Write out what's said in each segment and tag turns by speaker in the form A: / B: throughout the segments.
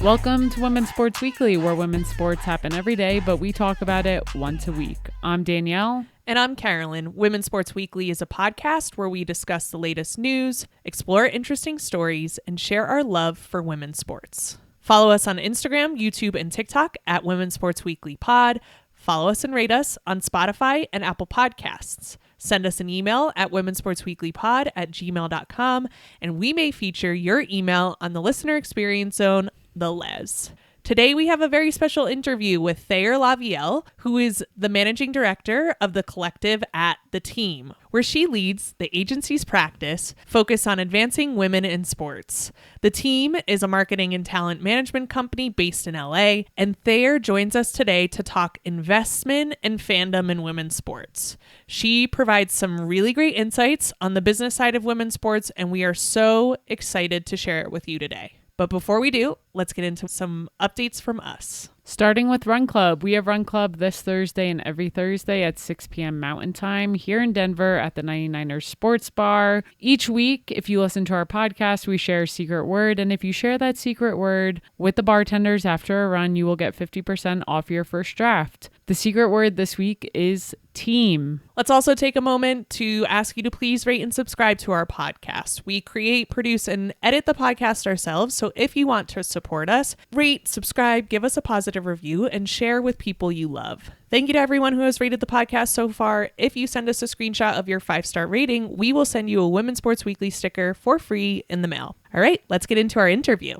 A: Welcome to Women's Sports Weekly, where women's sports happen every day, but we talk about it once a week. I'm Danielle.
B: And I'm Carolyn. Women's Sports Weekly is a podcast where we discuss the latest news, explore interesting stories, and share our love for women's sports. Follow us on Instagram, YouTube, and TikTok at WomensSportsWeeklyPod. Follow us and rate us on Spotify and Apple Podcasts. Send us an email at womensportsweeklypod@gmail.com, and we may feature your email on the Listener Experience Zone, the Les. Today we have a very special interview with Thayer Lavielle, who is the managing director of the collective at The Team, where she leads the agency's practice focused on advancing women in sports. The Team is a marketing and talent management company based in LA, and Thayer joins us today to talk investment and fandom in women's sports. She provides some really great insights on the business side of women's sports, and we are so excited to share it with you today. But before we do, let's get into some updates from us.
A: Starting with Run Club. We have Run Club this Thursday and every Thursday at 6 p.m. Mountain Time here in Denver at the 99ers Sports Bar. Each week, if you listen to our podcast, we share a secret word. And if you share that secret word with the bartenders after a run, you will get 50% off your first draft. The secret word this week is team.
B: Let's also take a moment to ask you to please rate and subscribe to our podcast. We create, produce, and edit the podcast ourselves. So if you want to support us, rate, subscribe, give us a positive review, and share with people you love. Thank you to everyone who has rated the podcast so far. If you send us a screenshot of your 5-star rating, we will send you a Women's Sports Weekly sticker for free in the mail. All right, let's get into our interview.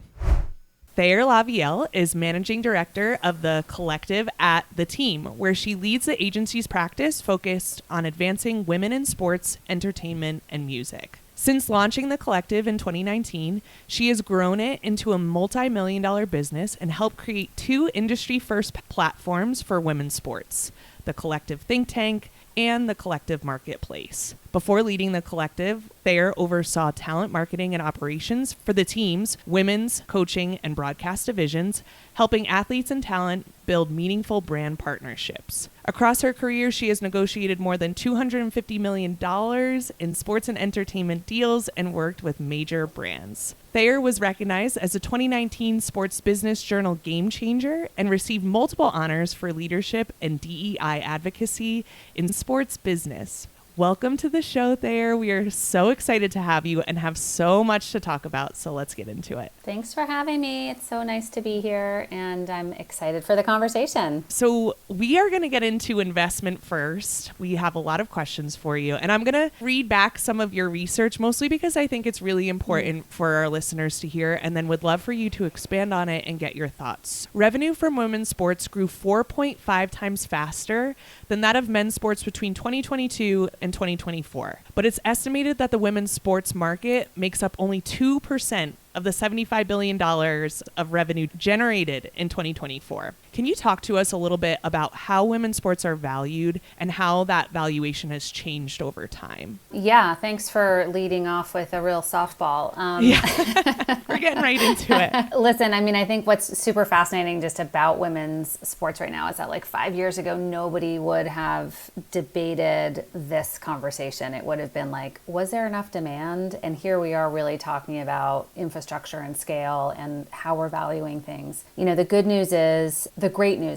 B: Thayer Lavielle is managing director of the collective at The Team, where she leads the agency's practice focused on advancing women in sports, entertainment, and music. Since launching the collective in 2019, she has grown it into a multi-million-dollar business and helped create 2 industry-first platforms for women's sports, the Collective Think Tank and the Collective Marketplace. Before leading the collective, Thayer oversaw talent marketing and operations for the team's women's coaching and broadcast divisions, helping athletes and talent build meaningful brand partnerships. Across her career, she has negotiated more than $250 million in sports and entertainment deals and worked with major brands. Thayer was recognized as a 2019 Sports Business Journal Game Changer and received multiple honors for leadership and DEI advocacy in sports business. Welcome to the show, Thayer. We are so excited to have you and have so much to talk about, so let's get into it.
C: Thanks for having me. It's so nice to be here, and I'm excited for the conversation.
B: So we are going to get into investment first. We have a lot of questions for you, and I'm going to read back some of your research, mostly because I think it's really important for our listeners to hear, and then would love for you to expand on it and get your thoughts. Revenue from women's sports grew 4.5 times faster than that of men's sports between 2022 and 2024. But it's estimated that the women's sports market makes up only 2% of the $75 billion of revenue generated in 2024. Can you talk to us a little bit about how women's sports are valued and how that valuation has changed over time?
C: Yeah, thanks for leading off with a real softball.
B: We're getting right into it.
C: Listen, I mean, I think what's super fascinating just about women's sports right now is that like 5 years ago, nobody would have debated this conversation. It would have been like, was there enough demand? And here we are really talking about infrastructure and scale and how we're valuing things. You know, the great news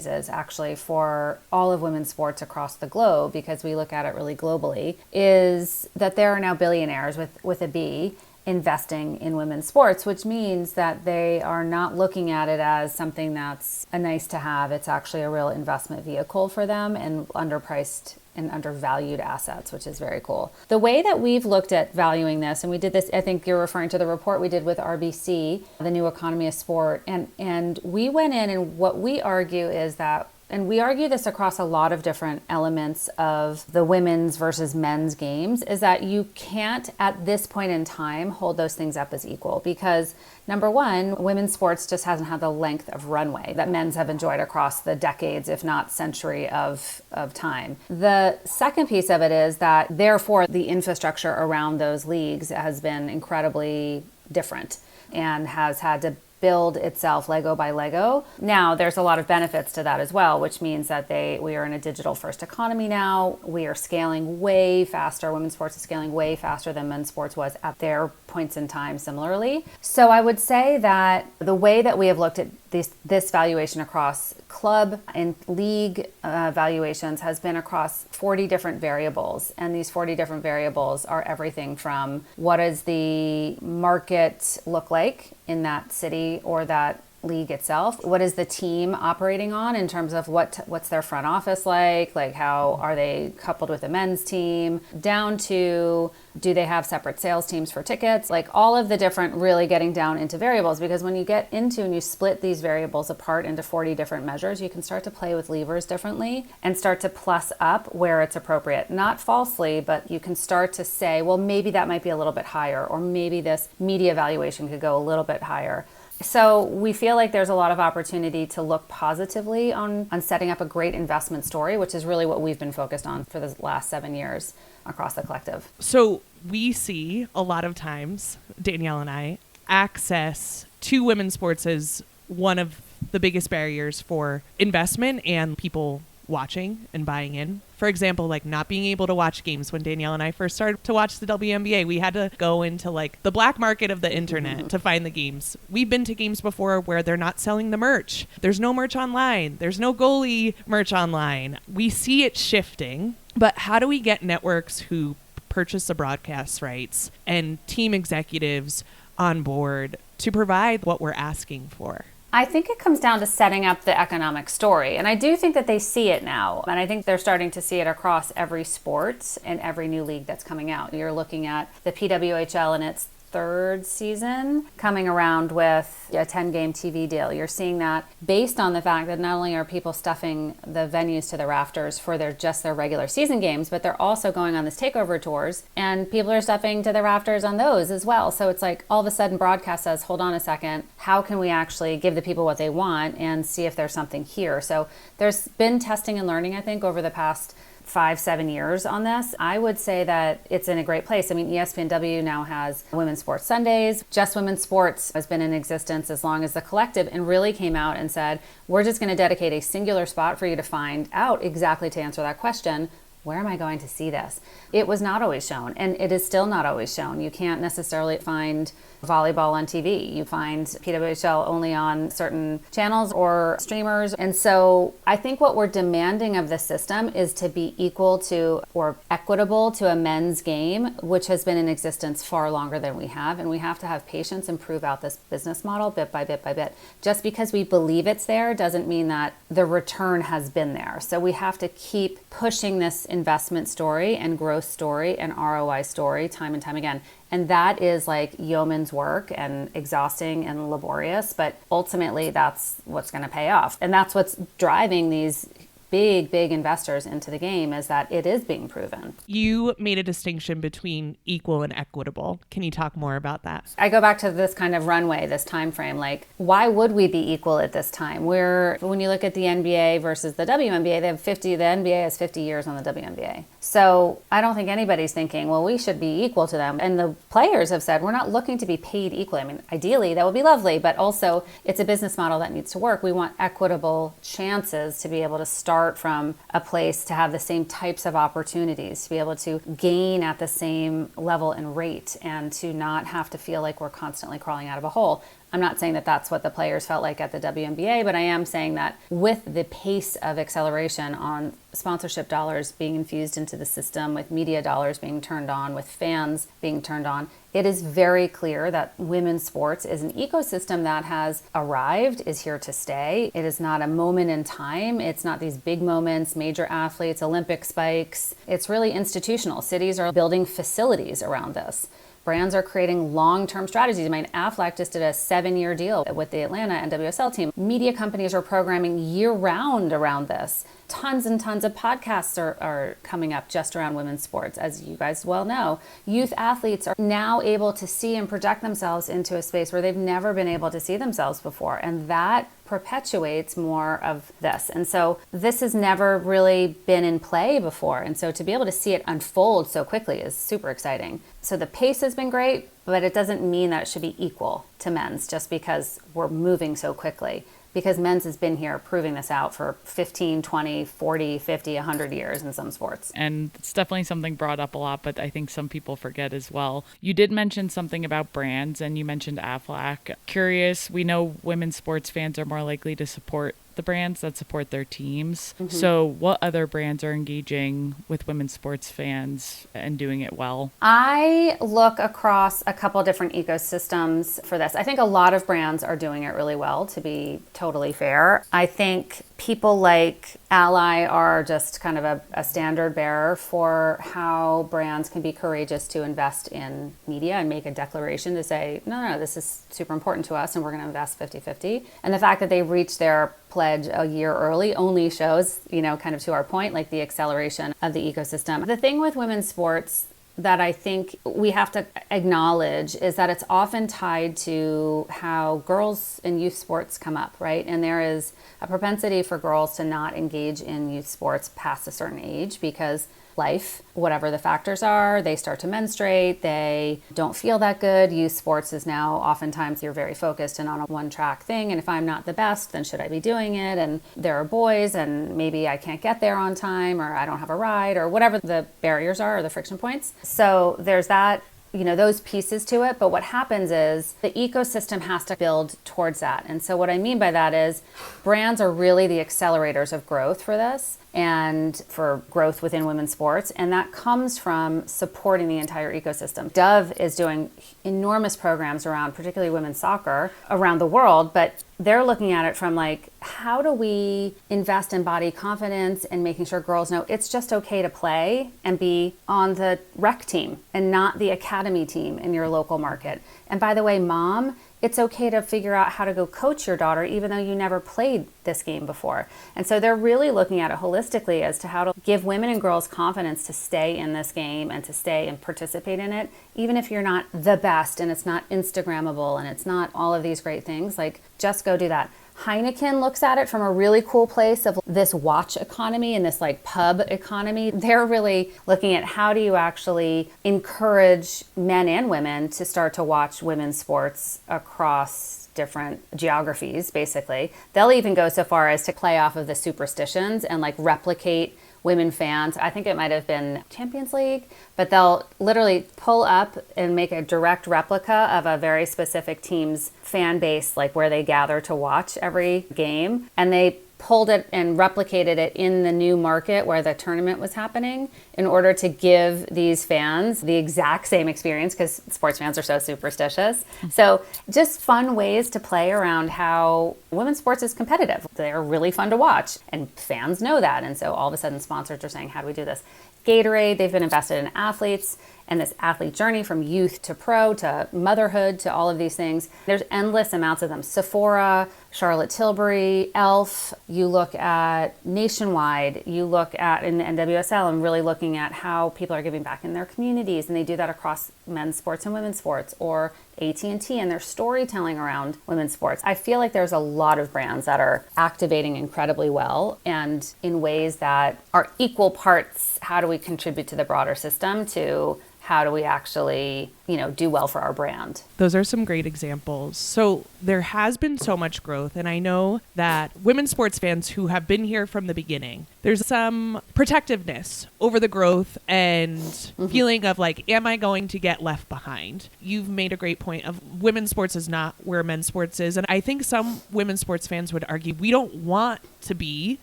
C: is actually for all of women's sports across the globe, because we look at it really globally, is that there are now billionaires with a B investing in women's sports, which means that they are not looking at it as something that's a nice to have. It's actually a real investment vehicle for them and underpriced and undervalued assets, which is very cool. The way that we've looked at valuing this, and we did this, I think you're referring to the report we did with RBC, the New Economy of Sport, and we went in, and what we argue is that, and we argue this across a lot of different elements of the women's versus men's games, is that you can't at this point in time hold those things up as equal, because number one, women's sports just hasn't had the length of runway that men's have enjoyed across the decades, if not century of time. The second piece of it is that therefore the infrastructure around those leagues has been incredibly different and has had to build itself Lego by Lego. Now, there's a lot of benefits to that as well, which means that we are in a digital first economy now. We are scaling way faster. Women's sports is scaling way faster than men's sports was at their points in time similarly. So I would say that the way that we have looked at this valuation across club and league valuations has been across 40 different variables. And these 40 different variables are everything from what does the market look like in that city or that league itself? What is the team operating on in terms of what's their front office like how are they coupled with a men's team, down to do they have separate sales teams for tickets, all of the different, really getting down into variables, because when you get into and you split these variables apart into 40 different measures, you can start to play with levers differently and start to plus up where it's appropriate. Not falsely, but you can start to say, well, maybe that might be a little bit higher, or maybe this media valuation could go a little bit higher. So we feel like there's a lot of opportunity to look positively on setting up a great investment story, which is really what we've been focused on for the last 7 years across the collective.
B: So we see a lot of times, Danielle and I, access to women's sports as one of the biggest barriers for investment and people watching and buying in. For example, not being able to watch games. When Danielle and I first started to watch the WNBA, we had to go into the black market of the internet to find the games. We've been to games before where they're not selling the merch. There's no merch online. There's no goalie merch online. We see it shifting, but how do we get networks who purchase the broadcast rights and team executives on board to provide what we're asking for?
C: I think it comes down to setting up the economic story. And I do think that they see it now. And I think they're starting to see it across every sport and every new league that's coming out. You're looking at the PWHL in its third season coming around with a 10-game TV deal. You're seeing that based on the fact that not only are people stuffing the venues to the rafters for their regular season games, but they're also going on this takeover tours, and people are stuffing to the rafters on those as well. So it's all of a sudden broadcast says, hold on a second, how can we actually give the people what they want and see if there's something here? So there's been testing and learning, I think, over the past 5-7 years on this. I would say that it's in a great place. I mean, ESPNW now has Women's Sports Sundays. Just Women's Sports has been in existence as long as the collective, and really came out and said, we're just going to dedicate a singular spot for you to find out exactly to answer that question. Where am I going to see this? It was not always shown, and it is still not always shown. You can't necessarily find volleyball on TV. You find PWHL only on certain channels or streamers. And so I think what we're demanding of the system is to be equal to or equitable to a men's game, which has been in existence far longer than we have. And we have to have patience and prove out this business model bit by bit by bit. Just because we believe it's there doesn't mean that the return has been there. So we have to keep pushing this investment story and growth story and ROI story time and time again. And that is yeoman's work and exhausting and laborious, but ultimately that's what's going to pay off. And that's what's driving these big investors into the game, is that it is being proven.
B: You made a distinction between equal and equitable. Can you talk more about that?
C: I go back to this kind of runway, this time frame. Why would we be equal at this time? When you look at the NBA versus the WNBA, the NBA has 50 years on the WNBA. So I don't think anybody's thinking, well, we should be equal to them. And the players have said, we're not looking to be paid equally. I mean, ideally, that would be lovely, but also it's a business model that needs to work. We want equitable chances to be able to start from a place, to have the same types of opportunities, to be able to gain at the same level and rate, and to not have to feel like we're constantly crawling out of a hole. I'm not saying that that's what the players felt like at the WNBA, but I am saying that with the pace of acceleration on sponsorship dollars being infused into the system, with media dollars being turned on, with fans being turned on, it is very clear that women's sports is an ecosystem that has arrived, is here to stay. It is not a moment in time. It's not these big moments, major athletes, Olympic spikes. It's really institutional. Cities are building facilities around this. Brands are creating long-term strategies. I mean, Aflac just did a 7-year deal with the Atlanta NWSL team. Media companies are programming year-round around this Tons and tons of podcasts are coming up just around women's sports. As you guys well know, youth athletes are now able to see and project themselves into a space where they've never been able to see themselves before. And that perpetuates more of this. And so this has never really been in play before. And so to be able to see it unfold so quickly is super exciting. So the pace has been great, but it doesn't mean that it should be equal to men's just because we're moving so quickly. Because men's has been here proving this out for 15, 20, 40, 50, 100 years in some sports.
A: And it's definitely something brought up a lot, but I think some people forget as well. You did mention something about brands, and you mentioned Aflac. Curious, we know women's sports fans are more likely to support the brands that support their teams. Mm-hmm. So what other brands are engaging with women's sports fans and doing it well?
C: I look across a couple different ecosystems for this. I think a lot of brands are doing it really well, to be totally fair. I think people like Ally are just kind of a standard bearer for how brands can be courageous to invest in media and make a declaration to say, no, this is super important to us and we're going to invest 50-50. And the fact that they reached their pledge a year early only shows, kind of to our point, like the acceleration of the ecosystem. The thing with women's sports that I think we have to acknowledge is that it's often tied to how girls in youth sports come up, right? And there is a propensity for girls to not engage in youth sports past a certain age because life, whatever the factors are, they start to menstruate, they don't feel that good. Youth sports is now oftentimes you're very focused and on a one-track thing, and if I'm not the best, then should I be doing it? And there are boys, and maybe I can't get there on time, or I don't have a ride, or whatever the barriers are or the friction points. So there's that, those pieces to it. But what happens is the ecosystem has to build towards that. And so what I mean by that is brands are really the accelerators of growth for this and for growth within women's sports. And that comes from supporting the entire ecosystem. Dove is doing enormous programs around particularly women's soccer around the world, but they're looking at it from how do we invest in body confidence and making sure girls know it's just okay to play and be on the rec team and not the academy team in your local market. And by the way, mom, it's okay to figure out how to go coach your daughter even though you never played this game before. And so they're really looking at it holistically as to how to give women and girls confidence to stay in this game and to stay and participate in it, even if you're not the best and it's not Instagrammable and it's not all of these great things. Just go do that. Heineken looks at it from a really cool place of this watch economy and this pub economy. They're really looking at how do you actually encourage men and women to start to watch women's sports across different geographies, basically. They'll even go so far as to play off of the superstitions and replicate women fans. I think it might have been Champions League, but they'll literally pull up and make a direct replica of a very specific team's fan base, where they gather to watch every game. And they pulled it and replicated it in the new market where the tournament was happening in order to give these fans the exact same experience, because sports fans are so superstitious. So just fun ways to play around how women's sports is competitive. They're really fun to watch and fans know that. And so all of a sudden sponsors are saying, how do we do this? Gatorade, they've been invested in athletes and this athlete journey from youth to pro to motherhood to all of these things. There's endless amounts of them. Sephora, Charlotte Tilbury, Elf, you look at Nationwide, you look at in the NWSL and really looking at how people are giving back in their communities, and they do that across men's sports and women's sports, or AT&T and their storytelling around women's sports. I feel like there's a lot of brands that are activating incredibly well and in ways that are equal parts. How do we contribute to the broader system to how do we actually, do well for our brand?
B: Those are some great examples. So there has been so much growth, and I know that women's sports fans who have been here from the beginning, there's some protectiveness over the growth and feeling of am I going to get left behind? You've made a great point of women's sports is not where men's sports is. And I think some women's sports fans would argue we don't want to be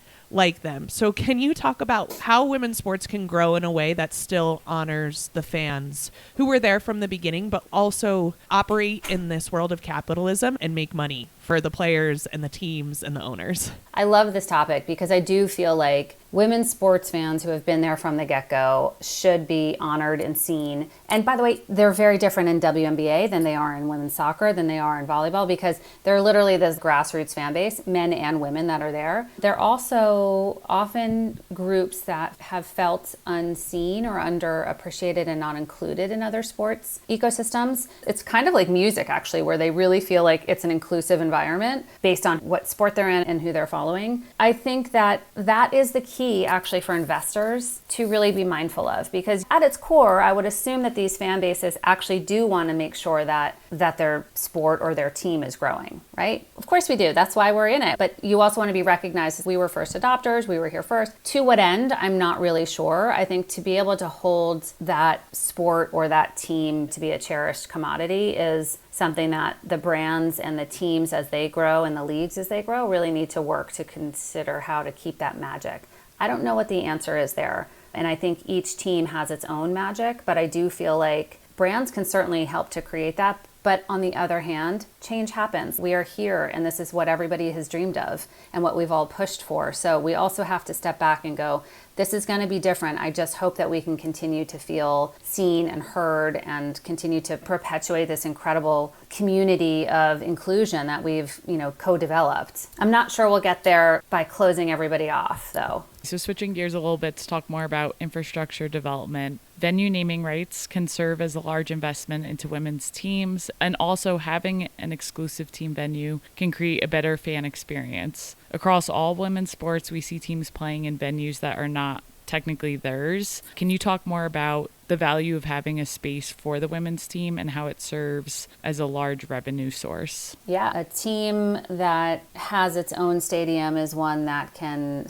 B: like them. So can you talk about how women's sports can grow in a way that still honors the fans who were there from the beginning, but also operate in this world of capitalism and make money for the players and the teams and the owners.
C: I love this topic because I do feel like women's sports fans who have been there from the get-go should be honored and seen. And by the way, they're very different in WNBA than they are in women's soccer, than they are in volleyball, because they're literally this grassroots fan base, men and women that are there. They're also often groups that have felt unseen or underappreciated and not included in other sports ecosystems. It's kind of like music, actually, where they really feel like it's an inclusive environment based on what sport they're in and who they're following. I think that that is the key actually for investors to really be mindful of, because at its core, I would assume that these fan bases actually do want to make sure that their sport or their team is growing, right? Of course we do. That's why we're in it. But you also want to be recognized as we were first adopters. We were here first. To what end? I'm not really sure. I think to be able to hold that sport or that team to be a cherished commodity is something that the brands and the teams as they grow and the leagues as they grow really need to work to consider how to keep that magic. I don't know what the answer is there. And I think each team has its own magic, but I do feel like brands can certainly help to create that. But on the other hand, change happens. We are here, and this is what everybody has dreamed of and what we've all pushed for. So we also have to step back and go, this is going to be different. I just hope that we can continue to feel seen and heard and continue to perpetuate this incredible community of inclusion that we've, co-developed. I'm not sure we'll get there by closing everybody off, though.
A: So switching gears a little bit to talk more about infrastructure development. Venue naming rights can serve as a large investment into women's teams, and also having an exclusive team venue can create a better fan experience. Across all women's sports, we see teams playing in venues that are not technically theirs. Can you talk more about the value of having a space for the women's team and how it serves as a large revenue source?
C: Yeah, a team that has its own stadium is one that can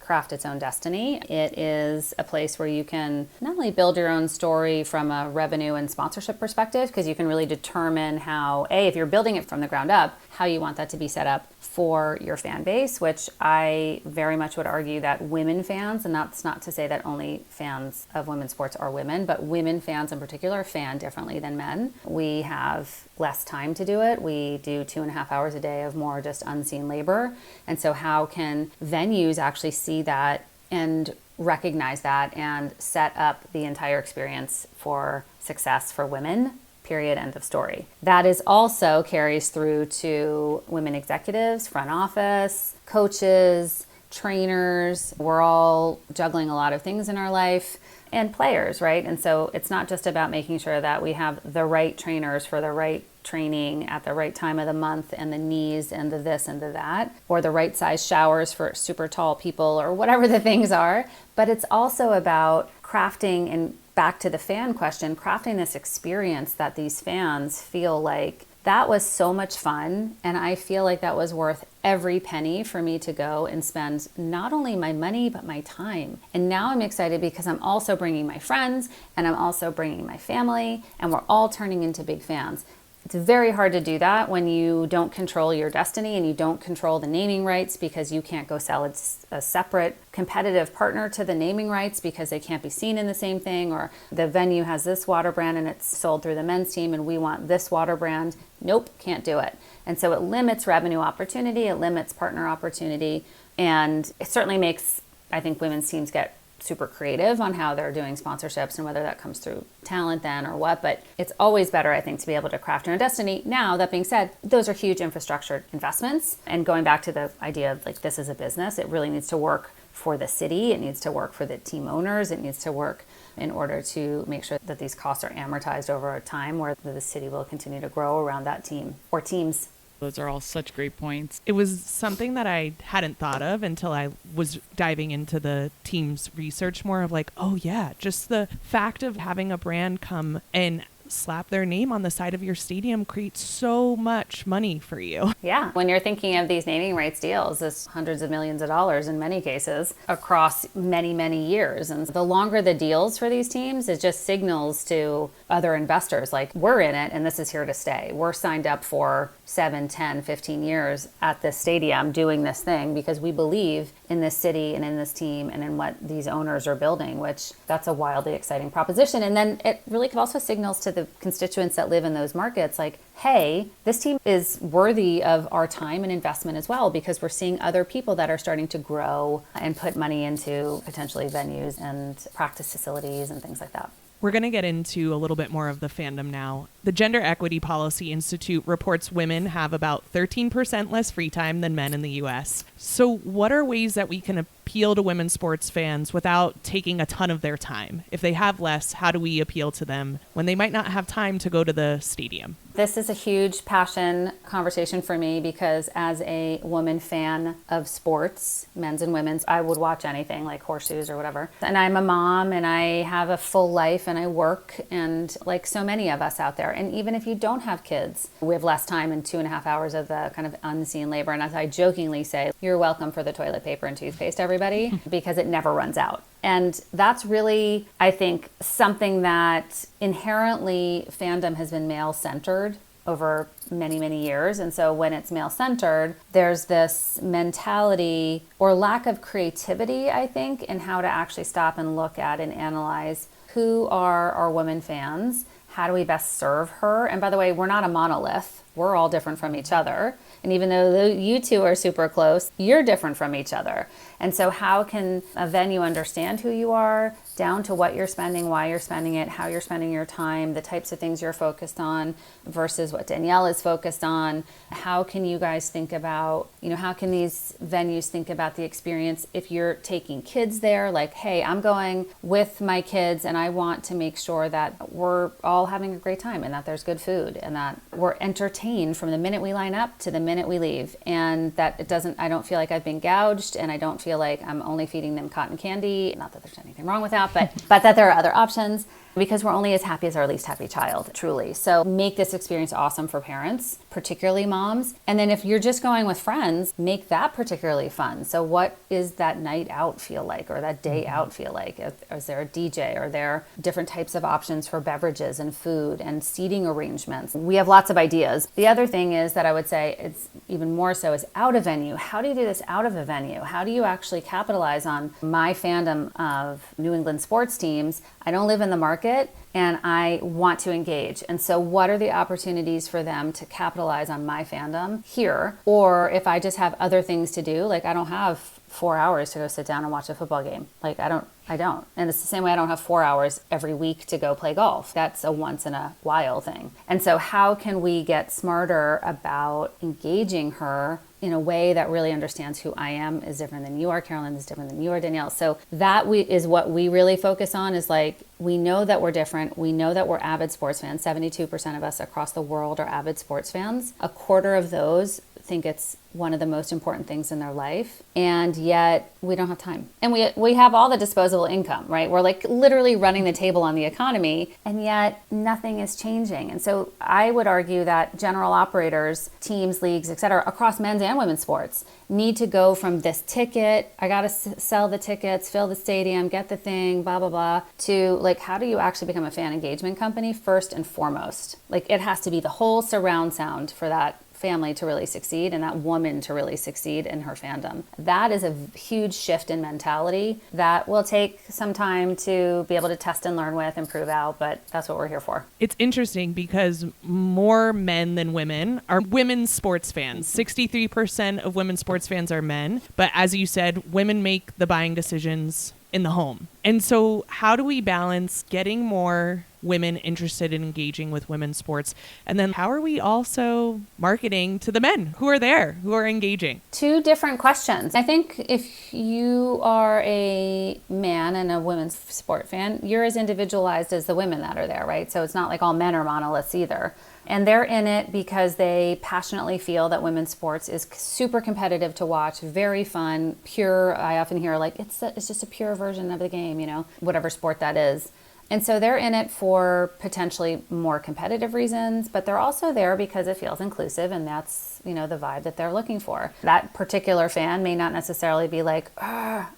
C: craft its own destiny. It is a place where you can not only build your own story from a revenue and sponsorship perspective, because you can really determine how, if you're building it from the ground up, how you want that to be set up for your fan base, which I very much would argue that women fans, and that's not to say that only fans of women's sports are women, but women fans in particular fan differently than men. We have less time to do it. We do 2.5 hours a day of more just unseen labor. And so how can venues actually see that and recognize that and set up the entire experience for success for women? Period. End of story. That is also carries through to women executives, front office, coaches, trainers. We're all juggling a lot of things in our life, and players, right? And so it's not just about making sure that we have the right trainers for the right training at the right time of the month, and the knees and the this and the that, or the right size showers for super tall people, or whatever the things are. But it's also about crafting, and back to the fan question, crafting this experience that these fans feel like that was so much fun, and I feel like that was worth every penny for me to go and spend not only my money, but my time. And now I'm excited because I'm also bringing my friends, and I'm also bringing my family, and we're all turning into big fans. It's very hard to do that when you don't control your destiny and you don't control the naming rights, because you can't go sell a separate competitive partner to the naming rights because they can't be seen in the same thing, or the venue has this water brand and it's sold through the men's team and we want this water brand. Nope, can't do it. And so it limits revenue opportunity, it limits partner opportunity, and it certainly makes, I think, women's teams get super creative on how they're doing sponsorships and whether that comes through talent then or what, but it's always better, I think, to be able to craft your own destiny. Now, that being said, those are huge infrastructure investments, and going back to the idea of like, this is a business, it really needs to work for the city, it needs to work for the team owners, it needs to work in order to make sure that these costs are amortized over a time where the city will continue to grow around that team or teams.
A: Those are all such great points.
B: It was something that I hadn't thought of until I was diving into the team's research more, of like, oh yeah, just the fact of having a brand come and slap their name on the side of your stadium creates so much money for you.
C: Yeah, when you're thinking of these naming rights deals, it's hundreds of millions of dollars in many cases across many, many years. And the longer the deals for these teams, it just signals to other investors like, we're in it and this is here to stay. We're signed up for 7, 10, 15 years at this stadium doing this thing because we believe in this city and in this team and in what these owners are building, which that's a wildly exciting proposition. And then it really also signals to the constituents that live in those markets like, hey, this team is worthy of our time and investment as well, because we're seeing other people that are starting to grow and put money into potentially venues and practice facilities and things like that.
B: We're going to get into a little bit more of the fandom now. The Gender Equity Policy Institute reports women have about 13% less free time than men in the U.S. So what are ways that we can appeal to women's sports fans without taking a ton of their time? If they have less, how do we appeal to them when they might not have time to go to the stadium?
C: This is a huge passion conversation for me because as a woman fan of sports, men's and women's, I would watch anything like horseshoes or whatever. And I'm a mom and I have a full life and I work, and like so many of us out there. And even if you don't have kids, we have less time and 2.5 hours of the kind of unseen labor. And as I jokingly say, you're welcome for the toilet paper and toothpaste, everybody, because it never runs out. And that's really, I think, something that inherently fandom has been male-centered over many, many years. And so when it's male-centered, there's this mentality or lack of creativity, I think, in how to actually stop and look at and analyze who are our women fans, how do we best serve her? And by the way, we're not a monolith. We're all different from each other. And even though you two are super close, you're different from each other. And so how can a venue understand who you are, down to what you're spending, why you're spending it, how you're spending your time, the types of things you're focused on versus what Danielle is focused on? How can you guys think about, how can these venues think about the experience if you're taking kids there? Like, hey, I'm going with my kids and I want to make sure that we're all having a great time and that there's good food and that we're entertained from the minute we line up to the minute we leave. And that I don't feel like I've been gouged and I don't feel like I'm only feeding them cotton candy. Not that there's anything wrong with that, but that there are other options, because we're only as happy as our least happy child, truly. So make this experience awesome for parents, particularly moms. And then if you're just going with friends, make that particularly fun. So what is that night out feel like, or that day out feel like? Is there a DJ? Are there different types of options for beverages and food and seating arrangements? We have lots of ideas. The other thing is that I would say it's even more so is out of venue. How do you do this out of a venue? How do you actually capitalize on my fandom of New England sports teams? I don't live in the market and I want to engage. And so what are the opportunities for them to capitalize on my fandom here? Or if I just have other things to do, like I don't have 4 hours to go sit down and watch a football game. Like I don't. And it's the same way I don't have 4 hours every week to go play golf. That's a once in a while thing. And so how can we get smarter about engaging her in a way that really understands who I am is different than you are, Carolyn, is different than you are, Danielle. So that is what we really focus on, is like, we know that we're different. We know that we're avid sports fans. 72% of us across the world are avid sports fans. A quarter of those think it's one of the most important things in their life, and yet we don't have time. And we have all the disposable income, right? We're like literally running the table on the economy, and yet nothing is changing. And so I would argue that general operators, teams, leagues, et cetera, across men's and women's sports need to go from this ticket, I got to sell the tickets, fill the stadium, get the thing, blah, blah, blah, to like, how do you actually become a fan engagement company first and foremost? Like it has to be the whole surround sound for that family to really succeed and that woman to really succeed in her fandom. That is a huge shift in mentality that will take some time to be able to test and learn with and prove out, but that's what we're here for.
B: It's interesting because more men than women are women's sports fans. 63% of women's sports fans are men, but as you said, women make the buying decisions in the home. And so how do we balance getting more women interested in engaging with women's sports? And then how are we also marketing to the men who are there, who are engaging?
C: Two different questions. I think if you are a man and a women's sport fan, you're as individualized as the women that are there, right? So it's not like all men are monoliths either. And they're in it because they passionately feel that women's sports is super competitive to watch, very fun, pure. I often hear like, it's just a pure version of the game, whatever sport that is. And so they're in it for potentially more competitive reasons, but they're also there because it feels inclusive, and that's the vibe that they're looking for. That particular fan may not necessarily be like,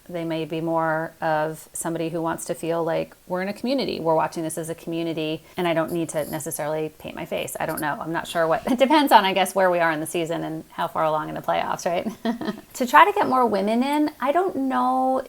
C: they may be more of somebody who wants to feel like we're in a community. We're watching this as a community, and I don't need to necessarily paint my face. I don't know. I'm not sure what. It depends on, I guess, where we are in the season and how far along in the playoffs, right? To try to get more women in, I don't know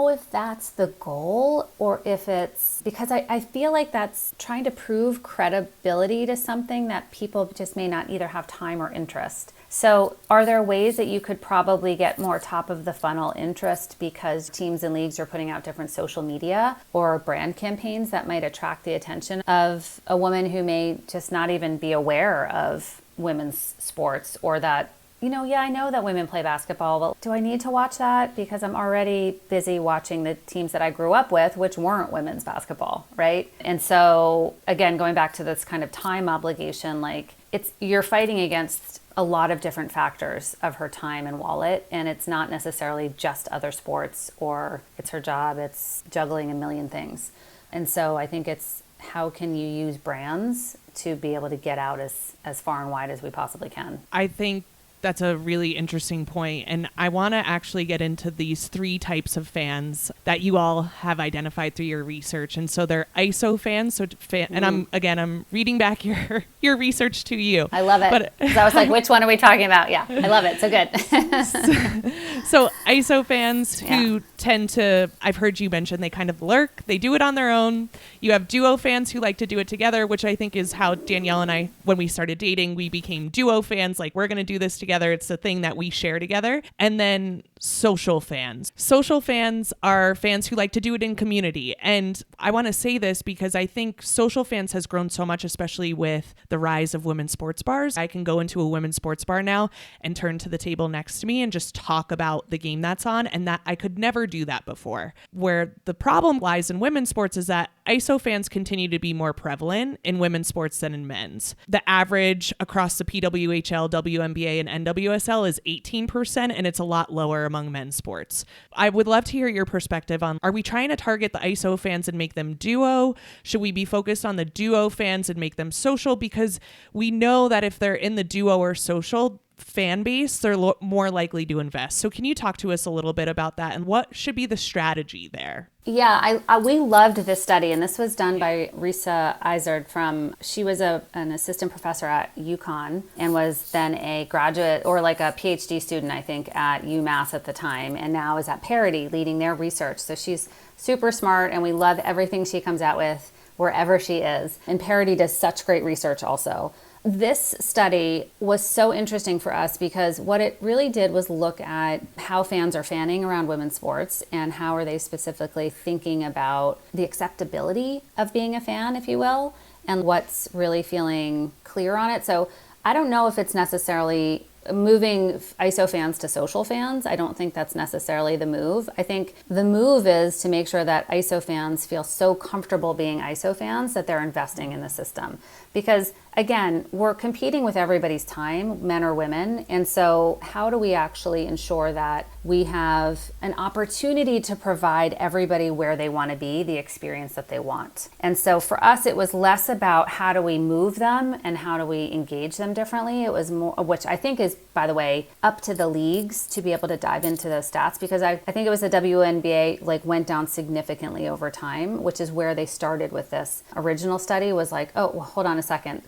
C: if that's the goal, or if it's because I feel like that's trying to prove credibility to something that people just may not either have time or interest. So are there ways that you could probably get more top of the funnel interest because teams and leagues are putting out different social media or brand campaigns that might attract the attention of a woman who may just not even be aware of women's sports, or that, I know that women play basketball, but do I need to watch that? Because I'm already busy watching the teams that I grew up with, which weren't women's basketball, right? And so again, going back to this kind of time obligation, like you're fighting against a lot of different factors of her time and wallet, and it's not necessarily just other sports, or it's her job, it's juggling a million things. And so I think it's how can you use brands to be able to get out as far and wide as we possibly can.
B: I think that's a really interesting point. And I want to actually get into these 3 types of fans that you all have identified through your research. And so they're ISO fans. And I'm reading back your research to you.
C: I love it. But I was like, which one are we talking about? Yeah, I love it. So good.
B: So ISO fans who tend to, I've heard you mention, they kind of lurk. They do it on their own. You have duo fans who like to do it together, which I think is how Danielle and I, when we started dating, we became duo fans. Like, we're going to do this together. It's a thing that we share together. And then social fans. Social fans are fans who like to do it in community. And I want to say this because I think social fans has grown so much, especially with the rise of women's sports bars. I can go into a women's sports bar now and turn to the table next to me and just talk about the game that's on. And that I could never do that before. Where the problem lies in women's sports is that ISO fans continue to be more prevalent in women's sports than in men's. The average across the PWHL, WNBA, and NWSL is 18%, and it's a lot lower among men's sports. I would love to hear your perspective on, are we trying to target the ISO fans and make them duo? Should we be focused on the duo fans and make them social? Because we know that if they're in the duo or social fan base, they're more likely to invest. So can you talk to us a little bit about that and what should be the strategy there?
C: Yeah, we loved this study, and this was done by Risa Izard she was an assistant professor at UConn and was then a graduate or like a PhD student, I think, at UMass at the time, and now is at Parity leading their research. So she's super smart, and we love everything she comes out with wherever she is. And Parity does such great research also. This study was so interesting for us because what it really did was look at how fans are fanning around women's sports and how are they specifically thinking about the acceptability of being a fan, if you will, and what's really feeling clear on it. So I don't know if it's necessarily moving ISO fans to social fans. I don't think that's necessarily the move. I think the move is to make sure that ISO fans feel so comfortable being ISO fans that they're investing in the system. Because again, we're competing with everybody's time, men or women. And so how do we actually ensure that we have an opportunity to provide everybody where they want to be, the experience that they want? And so for us, it was less about how do we move them and how do we engage them differently. It was more, which I think is, by the way, up to the leagues to be able to dive into those stats, because I think it was the WNBA went down significantly over time, which is where they started with this original study was like, oh, well, hold on a second.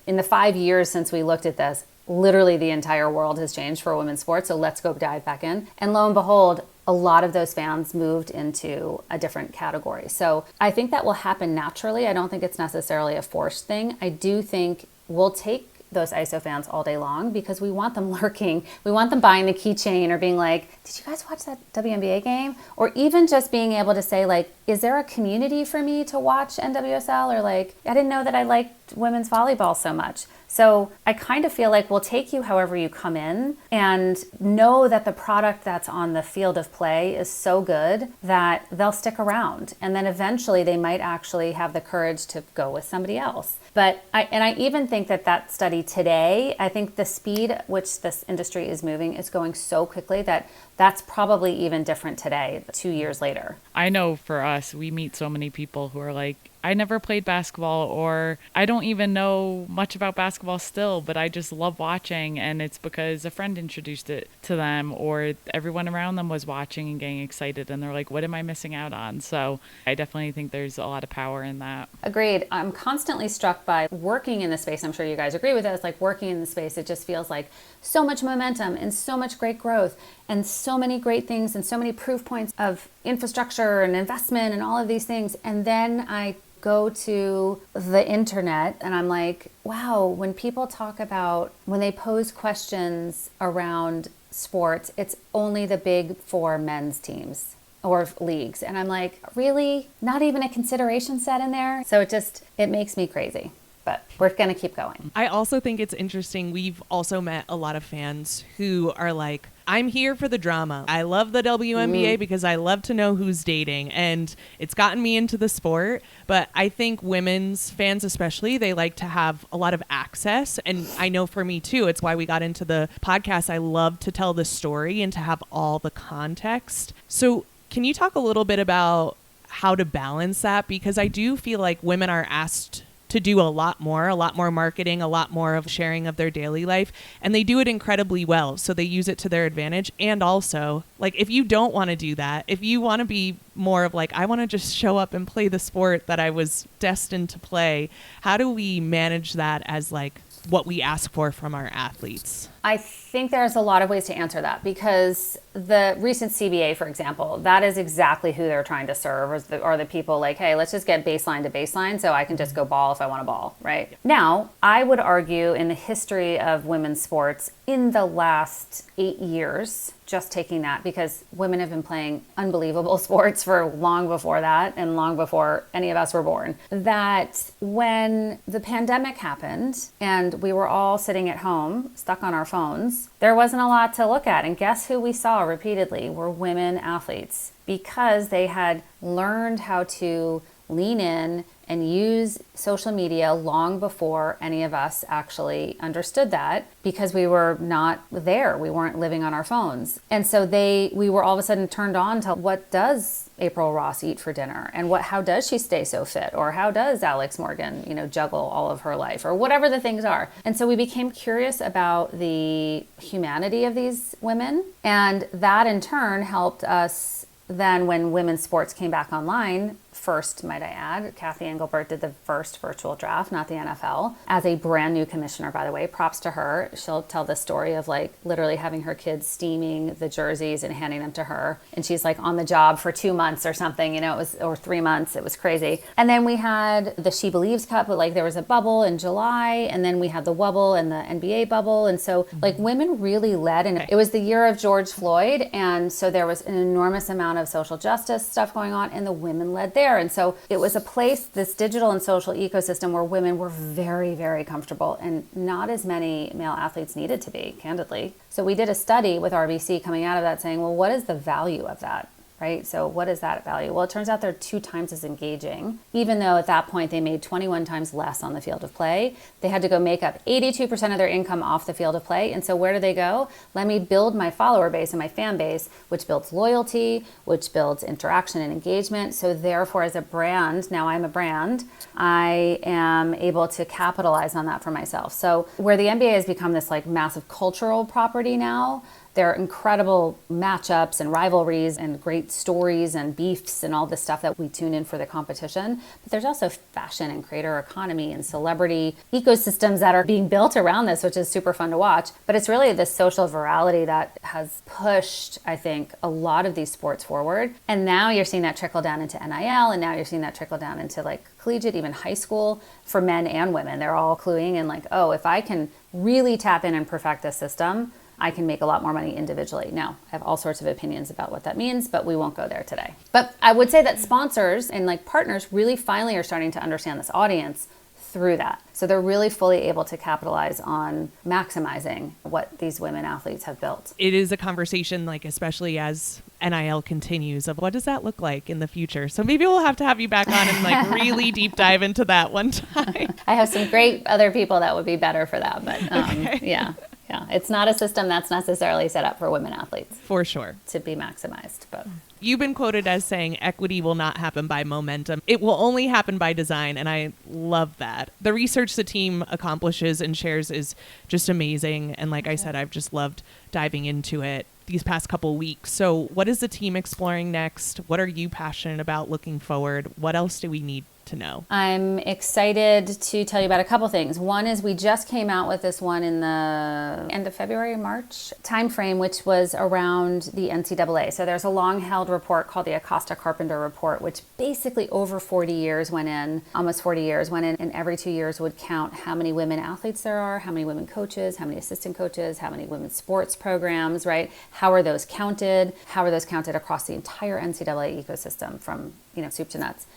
C: In the 5 years since we looked at this, literally the entire world has changed for women's sports. So let's go dive back in. And lo and behold, a lot of those fans moved into a different category. So I think that will happen naturally. I don't think it's necessarily a forced thing. I do think we'll take those ISO fans all day long because we want them lurking. We want them buying the keychain or being like, did you guys watch that WNBA game? Or even just being able to say is there a community for me to watch NWSL? Or I didn't know that I liked women's volleyball so much. So I kind of feel like we'll take you however you come in and know that the product that's on the field of play is so good that they'll stick around. And then eventually they might actually have the courage to go with somebody else. But I even think that study today, I think the speed at which this industry is moving is going so quickly that that's probably even different today, 2 years later.
A: I know for us, we meet so many people who are like, I never played basketball, or I don't even know much about basketball still, but I just love watching, and it's because a friend introduced it to them, or everyone around them was watching and getting excited, and they're like, what am I missing out on? So I definitely think there's a lot of power in that.
C: Agreed. I'm constantly struck by working in the space. I'm sure you guys agree with this. Like working in the space, it just feels like so much momentum and so much great growth and so many great things and so many proof points of infrastructure and investment and all of these things. And then I go to the internet and I'm like, wow, when people talk about, when they pose questions around sports, it's only the big four men's teams or leagues. And I'm like, really? Not even a consideration set in there? So it makes me crazy. But we're going to keep going.
B: I also think it's interesting. We've also met a lot of fans who are like, I'm here for the drama. I love the WNBA because I love to know who's dating, and it's gotten me into the sport. But I think women's fans especially, they like to have a lot of access. And I know for me too, it's why we got into the podcast. I love to tell the story and to have all the context. So can you talk a little bit about how to balance that? Because I do feel like women are asked to do a lot more marketing, a lot more of sharing of their daily life. And they do it incredibly well. So they use it to their advantage. And also, like, if you don't want to do that, if you want to be more of like, I want to just show up and play the sport that I was destined to play, how do we manage that as like what we ask for from our athletes?
C: I think there's a lot of ways to answer that, because the recent CBA, for example, that is exactly who they're trying to serve, are the people like, hey, let's just get baseline to baseline so I can just go ball if I want to ball, right? Now, I would argue in the history of women's sports in the last 8 years, just taking that, because women have been playing unbelievable sports for long before that and long before any of us were born, that when the pandemic happened and we were all sitting at home, stuck on our phones, there wasn't a lot to look at. And guess who we saw repeatedly were women athletes, because they had learned how to lean in and use social media long before any of us actually understood that, because we were not there. We weren't living on our phones. And so we were all of a sudden turned on to, what does April Ross eat for dinner? And how does she stay so fit? Or how does Alex Morgan, juggle all of her life, or whatever the things are. And so we became curious about the humanity of these women. And that in turn helped us then, when women's sports came back online, first, might I add, Kathy Engelbert did the first virtual draft, not the NFL, as a brand new commissioner, by the way. Props to her. She'll tell the story of like literally having her kids steaming the jerseys and handing them to her. And she's like on the job for 2 months or something, or 3 months. It was crazy. And then we had the She Believes Cup, but like there was a bubble in July, and then we had the Wubble and the NBA bubble. And so like women really led, and it was the year of George Floyd. And so there was an enormous amount of social justice stuff going on, and the women led there. And so it was a place, this digital and social ecosystem, where women were very, very comfortable, and not as many male athletes needed to be, candidly. So we did a study with RBC coming out of that saying, well, what is the value of that? Right? So what is that value? Well, it turns out they're 2 times as engaging, even though at that point they made 21 times less on the field of play. They had to go make up 82% of their income off the field of play. And so where do they go? Let me build my follower base and my fan base, which builds loyalty, which builds interaction and engagement. So therefore, as a brand, now I'm a brand, I am able to capitalize on that for myself. So where the NBA has become this like massive cultural property now, there are incredible matchups and rivalries and great stories and beefs and all this stuff that we tune in for the competition. But there's also fashion and creator economy and celebrity ecosystems that are being built around this, which is super fun to watch. But it's really this social virality that has pushed, I think, a lot of these sports forward. And now you're seeing that trickle down into NIL, and now you're seeing that trickle down into like collegiate, even high school, for men and women. They're all cluing in like, oh, if I can really tap in and perfect this system, I can make a lot more money individually. Now, I have all sorts of opinions about what that means, but we won't go there today. But I would say that sponsors and like partners really finally are starting to understand this audience through that. So they're really fully able to capitalize on maximizing what these women athletes have built.
B: It is a conversation, like especially as NIL continues, of what does that look like in the future? So maybe we'll have to have you back on and like really deep dive into that one time.
C: I have some great other people that would be better for that, but
B: Okay.
C: Yeah, it's not a system that's necessarily set up for women athletes.
B: For sure.
C: To be maximized, but
B: You've been quoted as saying equity will not happen by momentum. It will only happen by design, and I love that. The research the team accomplishes and shares is just amazing, and like I said, I've just loved diving into it these past couple weeks. So what is the team exploring next? What are you passionate about looking forward? What else do we need to know?
C: I'm excited to tell you about a couple things. One is we just came out with this one in the end of February, March timeframe, which was around the NCAA. So there's a long-held report called the Acosta-Carpenter report, which basically over 40 years went in, almost 40 years went in, and every 2 years would count how many women athletes there are, how many women coaches, how many assistant coaches, how many women's sports programs, right? How are those counted? How are those counted across the entire NCAA ecosystem from, soup to nuts?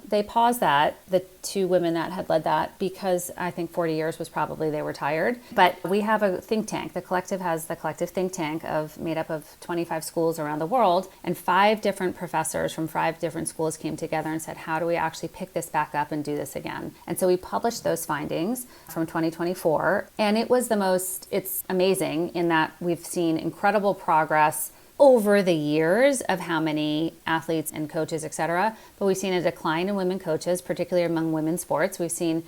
C: They paused that, the two women that had led that, because I think 40 years was probably they were tired. But we have a think tank. The collective has the collective think tank made up of 25 schools around the world, and 5 different professors from 5 different schools came together and said, how do we actually pick this back up and do this again? And so we published those findings from 2024, and it's amazing in that we've seen incredible progress over the years of how many athletes and coaches, et cetera. But we've seen a decline in women coaches, particularly among women's sports. We've seen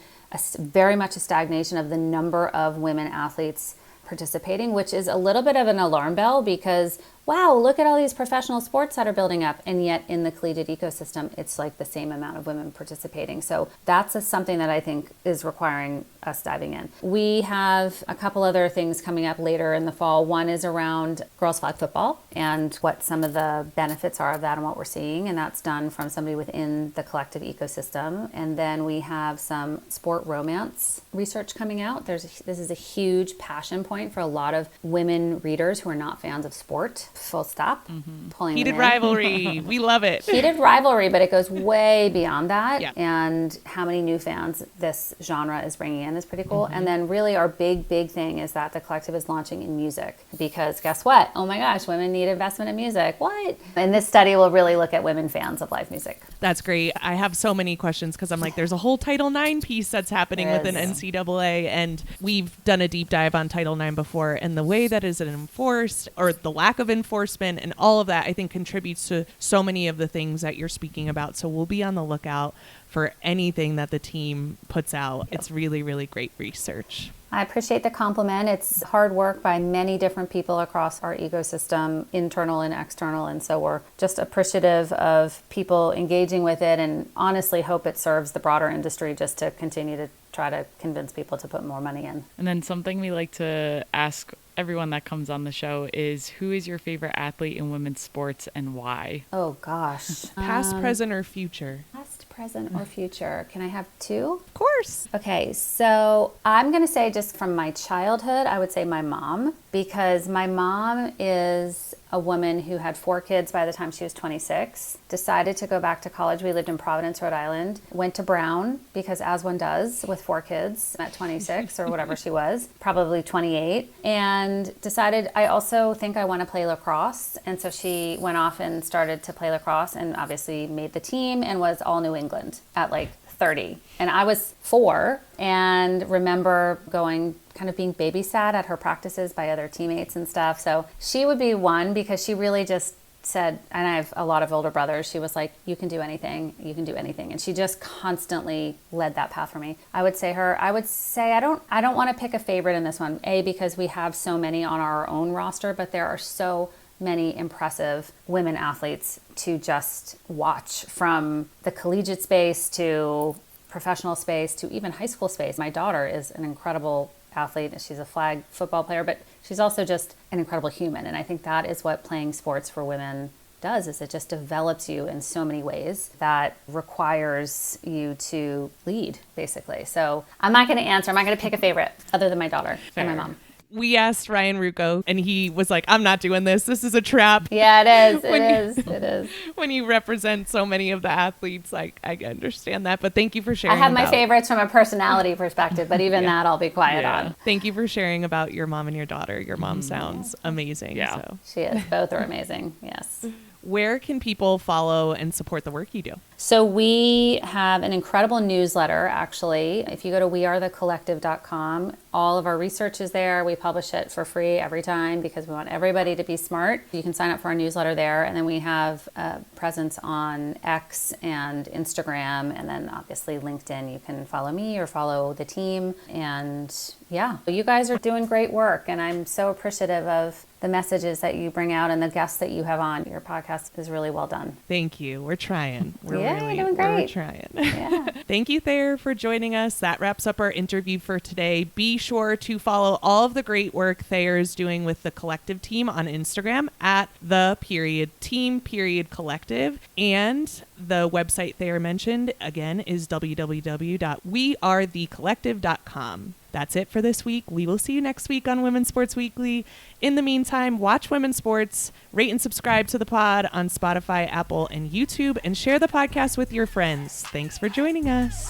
C: very much a stagnation of the number of women athletes participating, which is a little bit of an alarm bell because, wow, look at all these professional sports that are building up. And yet in the collegiate ecosystem, it's like the same amount of women participating. So that's something that I think is requiring us diving in. We have a couple other things coming up later in the fall. One is around girls flag football and what some of the benefits are of that and what we're seeing. And that's done from somebody within the collective ecosystem. And then we have some sport romance research coming out. This is a huge passion point for a lot of women readers who are not fans of sport. Full stop. Pulling
B: Heated rivalry. We love it.
C: Heated rivalry, but it goes way beyond that.
B: Yeah.
C: And how many new fans this genre is bringing in is pretty cool. And then really our big thing is that the collective is launching in music because guess what? Oh my gosh, women need investment in music. What? And this study will really look at women fans of live music.
B: That's great. I have so many questions because I'm like, there's a whole Title IX piece that's happening within NCAA, and we've done a deep dive on Title IX before, and the way that is enforced or the lack of enforcement and all of that, I think contributes to so many of the things that you're speaking about. So we'll be on the lookout for anything that the team puts out. It's really, really great research.
C: I appreciate the compliment. It's hard work by many different people across our ecosystem, internal and external. And so we're just appreciative of people engaging with it and honestly hope it serves the broader industry just to continue to try to convince people to put more money in.
A: And then something we like to ask everyone that comes on the show is, who is your favorite athlete in women's sports and why?
C: Oh gosh.
B: Past, present, or future?
C: Past, present, or future. Can I have 2?
B: Of course.
C: Okay, so I'm going to say just from my childhood, I would say my mom, because my mom is a woman who had 4 kids by the time she was 26, decided to go back to college. We lived in Providence, Rhode Island, went to Brown because as one does with 4 kids at 26 or whatever she was, probably 28, and decided I also think I want to play lacrosse. And so she went off and started to play lacrosse and obviously made the team and was all New England at like 30. And I was 4 and remember going kind of being babysat at her practices by other teammates and stuff. So she would be one because she really just said, and I have a lot of older brothers, she was like, you can do anything, you can do anything. And she just constantly led that path for me. I would say her. I would say I don't want to pick a favorite in this one, because we have so many on our own roster, but there are so many impressive women athletes to just watch, from the collegiate space to professional space to even high school space. My daughter is an incredible athlete. She's a flag football player, but she's also just an incredible human. And I think that is what playing sports for women does, is it just develops you in so many ways that requires you to lead, basically. So I'm not going to answer. I'm not going to pick a favorite other than my daughter and my mom.
B: We asked Ryan Rucco, and he was like, I'm not doing this. This is a trap.
C: Yeah, it is. It is.
B: When you represent so many of the athletes, like, I understand that. But thank you for sharing.
C: I have my favorites from a personality perspective, but even that I'll be quiet on.
B: Thank you for sharing about your mom and your daughter. Your mom sounds amazing.
A: Yeah.
B: So.
C: She is. Both are amazing. Yes.
B: Where can people follow and support the work you do?
C: So we have an incredible newsletter, actually. If you go to wearethecollective.com, All of our research is there. We publish it for free every time because we want everybody to be smart. You can sign up for our newsletter there. And then we have a presence on X and Instagram. And then obviously LinkedIn. You can follow me or follow the team. And yeah, you guys are doing great work. And I'm so appreciative of the messages that you bring out and the guests that you have on. Your podcast is really well done.
B: Thank you. We're trying. We're
C: doing great.
B: We're trying.
C: Yeah.
B: Thank you, Thayer, for joining us. That wraps up our interview for today. Be sure to follow all of the great work Thayer is doing with the Collective team on Instagram at @the_team_collective. And the website Thayer mentioned, again, is www.wearethecollective.com. That's it for this week. We will see you next week on Women's Sports Weekly. In the meantime, watch Women's Sports, rate and subscribe to the pod on Spotify, Apple, and YouTube, and share the podcast with your friends. Thanks for joining us.